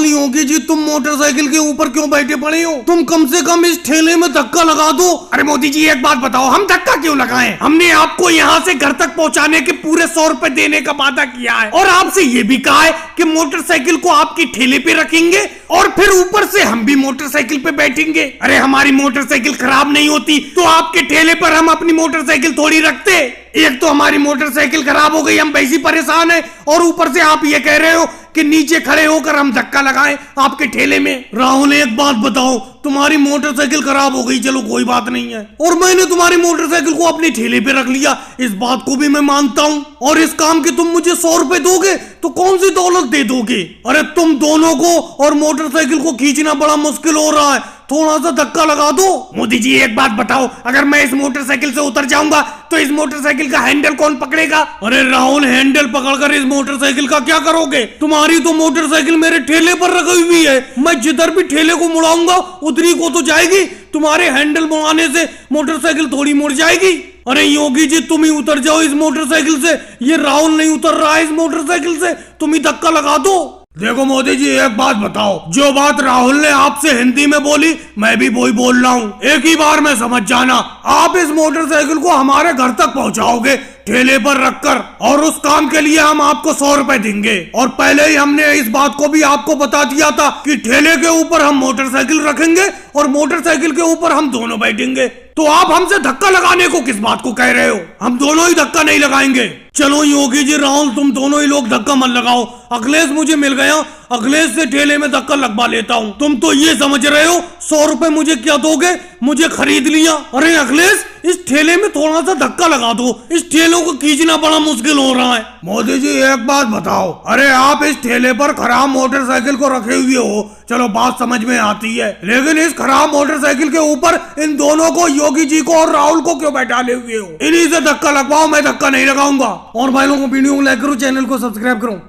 योगी जी, तुम मोटरसाइकिल के ऊपर क्यों बैठे पड़े हो? तुम कम से कम इस ठेले में धक्का लगा दो। अरे मोदी जी एक बात बताओ, हम धक्का क्यों लगाएं? हमने आपको यहाँ से घर तक पहुँचाने के पूरे 100 रुपए देने का वादा किया है और आपसे ये भी कहा है कि मोटरसाइकिल को आपकी ठेले पे रखेंगे और फिर ऊपर से हम भी मोटरसाइकिल पे बैठेंगे। अरे हमारी मोटरसाइकिल खराब नहीं होती तो आपके ठेले पर हम अपनी मोटरसाइकिल थोड़ी रखते। एक तो हमारी मोटरसाइकिल खराब हो गई, हम वैसी परेशान है, और ऊपर से आप ये कह रहे हो कि नीचे खड़े होकर हम धक्का लगाएं आपके ठेले में। राहुल एक बात बताओ, तुम्हारी मोटरसाइकिल खराब हो गई, चलो कोई बात नहीं है, और मैंने तुम्हारी मोटरसाइकिल को अपने ठेले पे रख लिया, इस बात को भी मैं मानता हूँ। और इस काम के तुम मुझे 100 रुपए दोगे तो कौन सी दौलत दे दोगे? अरे तुम दोनों को और मोटरसाइकिल को खींचना बड़ा मुश्किल हो रहा है, थोड़ा सा धक्का लगा दो। मोदी जी एक बात बताओ, अगर मैं इस मोटरसाइकिल से उतर जाऊंगा तो इस मोटरसाइकिल का हैंडल कौन पकड़ेगा? अरे राहुल, हैंडल पकड़कर इस मोटरसाइकिल का क्या करोगे? तुम्हारी तो मोटरसाइकिल मेरे ठेले पर रखी हुई है, मैं जिधर भी ठेले को मुड़ाऊंगा उधरी को तो जाएगी। तुम्हारे हैंडल मुड़ाने से मोटरसाइकिल थोड़ी मुड़ जाएगी। अरे योगी जी, तुम ही उतर जाओ इस मोटरसाइकिल से, ये राहुल नहीं उतर रहा है इस मोटरसाइकिल से, तुम ही धक्का लगा दो। देखो मोदी जी एक बात बताओ, जो बात राहुल ने आपसे हिंदी में बोली मैं भी वही बोल रहा हूँ, एक ही बार में समझ जाना। आप इस मोटरसाइकिल को हमारे घर तक पहुँचाओगे ठेले पर रखकर, और उस काम के लिए हम आपको 100 रुपए देंगे। और पहले ही हमने इस बात को भी आपको बता दिया था कि ठेले के ऊपर हम मोटरसाइकिल रखेंगे और मोटरसाइकिल के ऊपर हम दोनों बैठेंगे। तो आप हमसे धक्का लगाने को किस बात को कह रहे हो? हम दोनों ही धक्का नहीं लगाएंगे। चलो योगी जी, राहुल, तुम दोनों ही लोग धक्का मत लगाओ। अखिलेश मुझे मिल गया, अखिलेश से ठेले में धक्का लगवा लेता हूँ। तुम तो ये समझ रहे हो 100 रुपए मुझे क्या दोगे, मुझे खरीद लिया। अरे अखिलेश, इस ठेले में थोड़ा सा धक्का लगा दो, इस ठेलों को खींचना बड़ा मुश्किल हो रहा है। मोदी जी एक बात बताओ, अरे आप इस ठेले पर खराब मोटरसाइकिल को रखे हुए हो, चलो बात समझ में आती है, लेकिन इस खराब मोटरसाइकिल के ऊपर इन दोनों को, योगी जी को और राहुल को क्यों बैठाले हुए हो? इन्हीं से धक्का लगवाओ, मैं धक्का नहीं लगाऊंगा। और भाई लोगों को वीडियो को लाइक करो, चैनल को सब्सक्राइब करो।